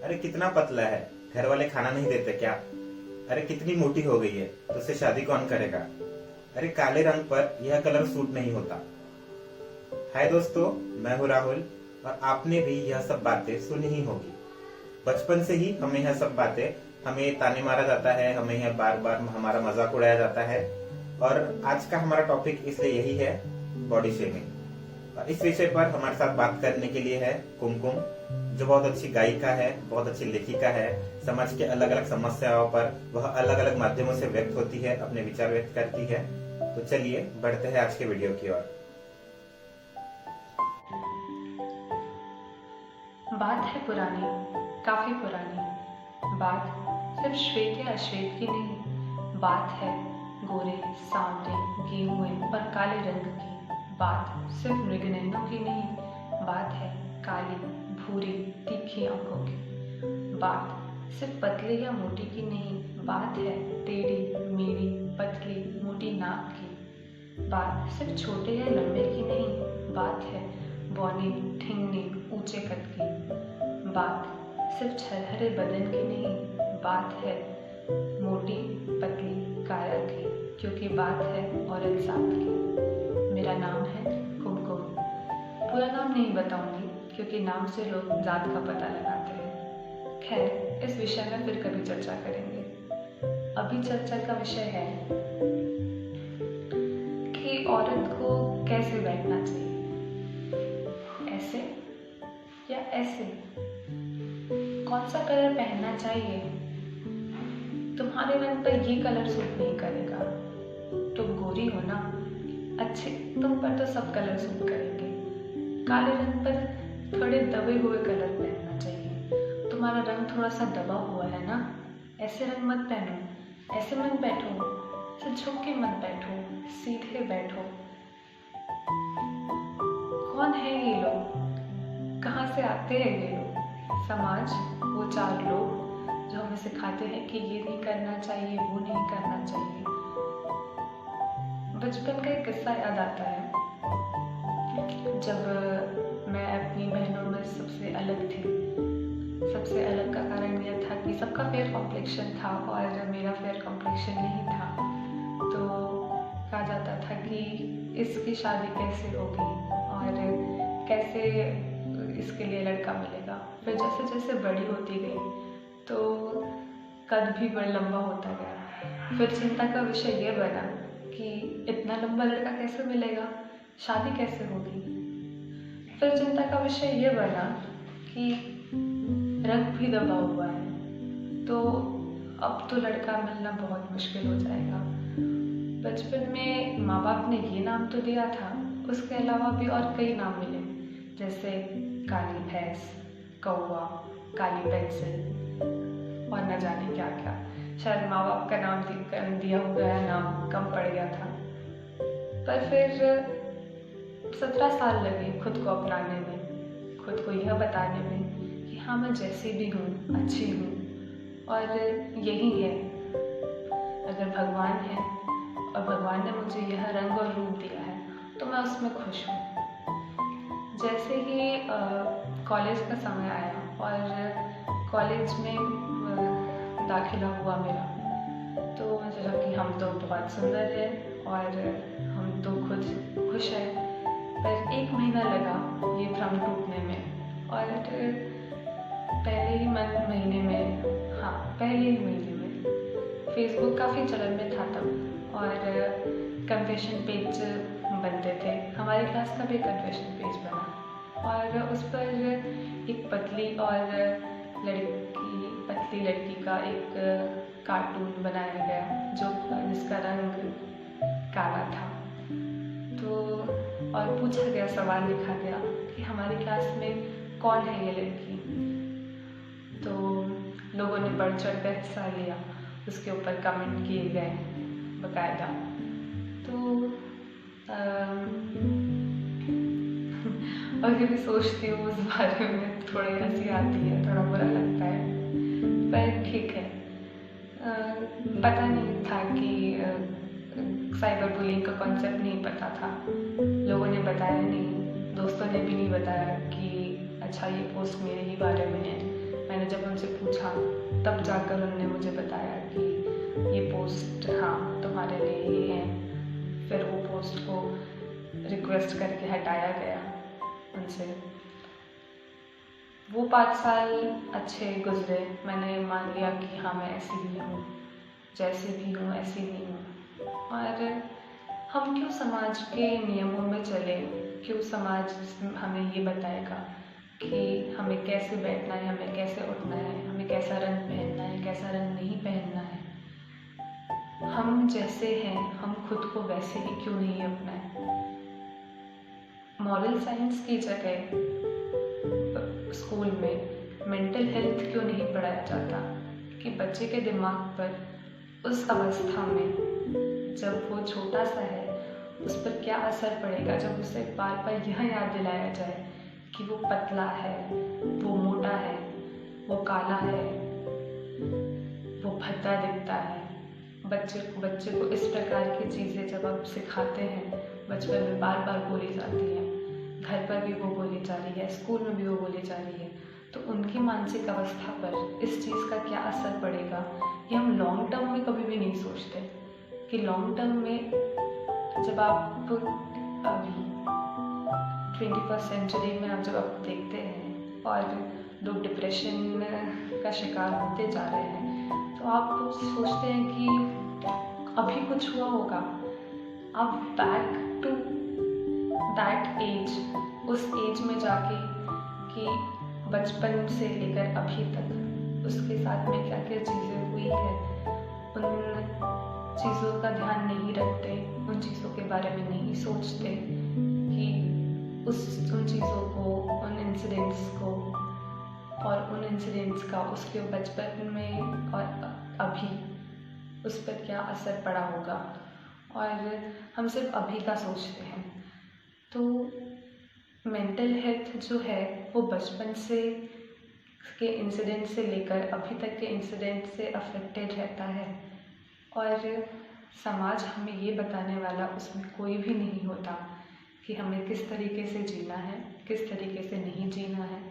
अरे कितना पतला है, घर वाले खाना नहीं देते क्या? अरे कितनी मोटी हो गई है, तुझसे शादी कौन करेगा? अरे काले रंग पर यह कलर सूट नहीं होता। हाय दोस्तों, मैं हूँ राहुल और आपने भी यह सब बातें सुनी ही होगी। बचपन से ही हमें यह सब बातें, हमें ताने मारा जाता है, हमें यह बार बार हमारा मजाक उड़ाया जाता है। और आज का हमारा टॉपिक इसलिए यही है, बॉडी शेमिंग। और इस विषय पर हमारे साथ बात करने के लिए है कुमकुम, जो बहुत अच्छी गायिका है, बहुत अच्छी लेखिका है। समाज के अलग अलग समस्याओं पर वह अलग अलग माध्यमों से व्यक्त होती है, अपने विचार व्यक्त करती है। तो चलिए बढ़ते हैं आज के वीडियो की ओर। बात है पुरानी, काफी पुरानी। बात सिर्फ श्वेत या अश्वेत की नहीं, बात है गोरे, सांवले, गेहुए और काले रंग की। बात सिर्फ मृगनयनों की नहीं, बात है काली, भूरी, तीखी आंखों की। बात सिर्फ पतले या मोटी की नहीं, बात है टेढ़ी, मेढ़ी, पतली, मोटी नाक की। बात सिर्फ छोटे या लंबे की नहीं, बात है बौने, ठिंगने, ऊंचे कद की। बात सिर्फ छरहरे बदन की नहीं, बात है मोटी, पतली काया की, क्योंकि बात है औरत जात की। मेरा नाम है कुमकुम। पूरा नाम नहीं बताऊंगी क्योंकि नाम से लोग जात का पता लगाते हैं। खैर, इस विषय में फिर कभी चर्चा करेंगे। अभी चर्चा का विषय है कि औरत को कैसे बैठना चाहिए, ऐसे या ऐसे, कौन सा कलर पहनना चाहिए। तुम्हारे रंग पर ये कलर सूट नहीं करेगा, तुम गोरी हो ना, अच्छे, तुम पर तो सब कलर सूट करेंगे। काले रंग पर थोड़े दबे हुए कलर पहनना चाहिए। तुम्हारा रंग थोड़ा सा दबा हुआ है ना, ऐसे रंग मत पहनो, ऐसे मत बैठो, ऐसे झुक के मत बैठो, सीधे बैठो। कौन है ये लोग, कहाँ से आते हैं ये लोग? समाज, वो चार लोग जो हमें सिखाते हैं कि ये नहीं करना चाहिए, वो नहीं करना चाहिए। बचपन का एक किस्सा याद आता है, जब मैं अपनी बहनों में सबसे अलग थी। सबसे अलग का कारण यह था कि सबका फेयर कॉम्प्लेक्शन था और मेरा फेयर कॉम्प्लेक्शन नहीं था। तो कहा जाता था कि इसकी शादी कैसे होगी और कैसे इसके लिए लड़का मिलेगा। फिर जैसे जैसे बड़ी होती गई तो कद भी बड़ा लंबा होता गया। फिर चिंता का विषय यह बना कि इतना लंबा लड़का कैसे मिलेगा, शादी कैसे होगी। फिर चिंता का विषय यह बना कि रंग भी दबा हुआ है, तो अब तो लड़का मिलना बहुत मुश्किल हो जाएगा। बचपन में माँ बाप ने ये नाम तो दिया था, उसके अलावा भी और कई नाम मिले, जैसे काली भैंस, कौवा, काली पेंसिल और न जाने क्या क्या। शायद माँ बाप का नाम दिया हुआ है, नाम कम पड़ गया था। पर फिर 17 साल लगे खुद को अपनाने में, खुद को यह बताने में कि हाँ, मैं जैसी भी हूँ अच्छी हूँ और यही है। अगर भगवान है और भगवान ने मुझे यह रंग और रूप दिया है तो मैं उसमें खुश हूँ। जैसे ही कॉलेज का समय आया और कॉलेज में दाखिला हुआ मेरा, तो मुझे लगा कि हम तो बहुत सुंदर हैं और हम तो खुद खुश हैं। पर 1 महीना लगा ये भ्रम टूटने में और पहले ही महीने में फेसबुक काफ़ी चलन में था तब और कन्फेशन पेज बनते थे। हमारी क्लास का भी कन्फेशन पेज बना और उस पर एक पतली लड़की का एक कार्टून बनाया गया जिसका रंग काला था। तो और पूछा गया, सवाल लिखा गया कि हमारी क्लास में कौन है ये लड़की। तो लोगों ने बढ़ चढ़ कर हिस्सा लिया, उसके ऊपर कमेंट किए गए बकायदा। तो और कभी सोचती हूँ उस बारे में, थोड़ी हंसी आती है, थोड़ा बुरा लगता है, पर ठीक है। पता नहीं था कि साइबर बुलिंग का कॉन्सेप्ट नहीं पता था, लोगों ने बताया नहीं, दोस्तों ने भी नहीं बताया कि अच्छा ये पोस्ट मेरे ही बारे में है। मैंने जब उनसे पूछा, तब जाकर उन्होंने मुझे बताया कि ये पोस्ट हाँ तुम्हारे लिए ही है। फिर वो पोस्ट को रिक्वेस्ट करके हटाया गया उनसे। वो 5 साल अच्छे गुजरे। मैंने मान लिया कि हाँ मैं ऐसी ही हूँ, जैसे भी हूँ ऐसी ही हूँ। और हम क्यों समाज के नियमों में चले, क्यों समाज हमें ये बताएगा कि हमें कैसे बैठना है, हमें कैसे उठना है, हमें कैसा रंग पहनना है, कैसा रंग नहीं पहनना है। हम जैसे हैं हम खुद को वैसे ही क्यों नहीं अपनाएं। मॉरल साइंस की जगह स्कूल में मेंटल हेल्थ क्यों नहीं पढ़ाया जाता कि बच्चे के दिमाग पर उस अवस्था में जब वो छोटा सा है उस पर क्या असर पड़ेगा, जब उसे बार बार यह याद दिलाया जाए कि वो पतला है, वो मोटा है, वो काला है, वो भद्दा दिखता है। बच्चे को इस प्रकार की चीज़ें जब आप सिखाते हैं, बचपन में बार बार बोली जाती हैं, घर पर भी वो बोली जा रही है, स्कूल में भी वो बोली जा रही है, तो उनकी मानसिक अवस्था पर इस चीज़ का क्या असर पड़ेगा ये हम लॉन्ग टर्म में कभी भी नहीं सोचते। कि लॉन्ग टर्म में जब आप अभी 21st सेंचुरी में जब आप देखते हैं और लोग डिप्रेशन का शिकार होते जा रहे हैं, तो आप सोचते हैं कि अभी कुछ हुआ होगा। आप बैक टू दैट एज, उस एज में जाके कि बचपन से लेकर अभी तक उसके साथ में क्या क्या चीज़ें हुई है, उन चीज़ों का ध्यान नहीं रखते, उन चीज़ों के बारे में नहीं सोचते कि उन चीज़ों को, उन इंसिडेंट्स को और उन इंसिडेंट्स का उसके बचपन में और अभी उस पर क्या असर पड़ा होगा। और हम सिर्फ अभी का सोचते हैं। तो मेंटल हेल्थ जो है वो बचपन से के इंसिडेंट से लेकर अभी तक के इंसिडेंट से अफेक्टेड रहता है। और समाज हमें ये बताने वाला उसमें कोई भी नहीं होता कि हमें किस तरीके से जीना है, किस तरीके से नहीं जीना है।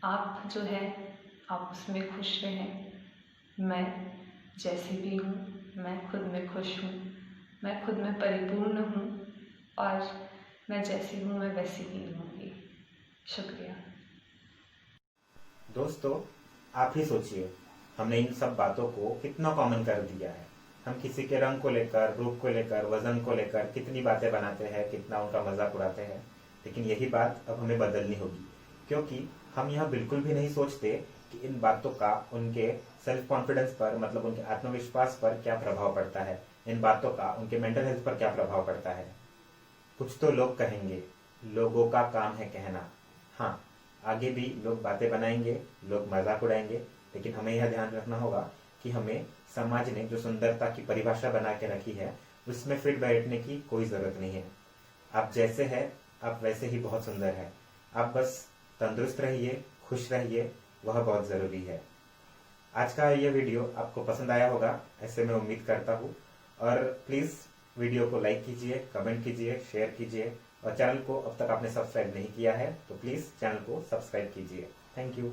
आप जो है आप उसमें खुश रहें। मैं जैसी भी हूँ, मैं खुद में खुश हूँ, मैं खुद में परिपूर्ण हूँ और मैं जैसी हूँ मैं वैसी ही रहूँगी। शुक्रिया। दोस्तों, आप ही सोचिए, हमने इन सब बातों को कितना कॉमन कर दिया है। हम किसी के रंग को लेकर, रूप को लेकर, वजन को लेकर कितनी बातें बनाते हैं, कितना उनका मजाक उड़ाते हैं। लेकिन यही बात अब हमें बदलनी होगी, क्योंकि हम यह बिल्कुल भी नहीं सोचते कि इन बातों का उनके सेल्फ कॉन्फिडेंस पर, मतलब उनके आत्मविश्वास पर क्या प्रभाव पड़ता है। इन बातों का उनके मेंटल हेल्थ पर क्या प्रभाव पड़ता है। कुछ तो लोग कहेंगे, लोगों का काम है कहना। हाँ, आगे भी लोग बातें बनाएंगे, लोग मजाक उड़ाएंगे, लेकिन हमें यह ध्यान रखना होगा कि हमें समाज ने जो सुंदरता की परिभाषा बना के रखी है उसमें फिट बैठने की कोई जरूरत नहीं है। आप जैसे हैं आप वैसे ही बहुत सुंदर है। आप बस तंदुरुस्त रहिए, खुश रहिए, वह बहुत जरूरी है। आज का यह वीडियो आपको पसंद आया होगा, ऐसे मैं उम्मीद करता हूँ। और प्लीज वीडियो को लाइक कीजिए, कमेंट कीजिए, शेयर कीजिए, और चैनल को अब तक आपने सब्सक्राइब नहीं किया है तो प्लीज चैनल को सब्सक्राइब कीजिए। Thank you.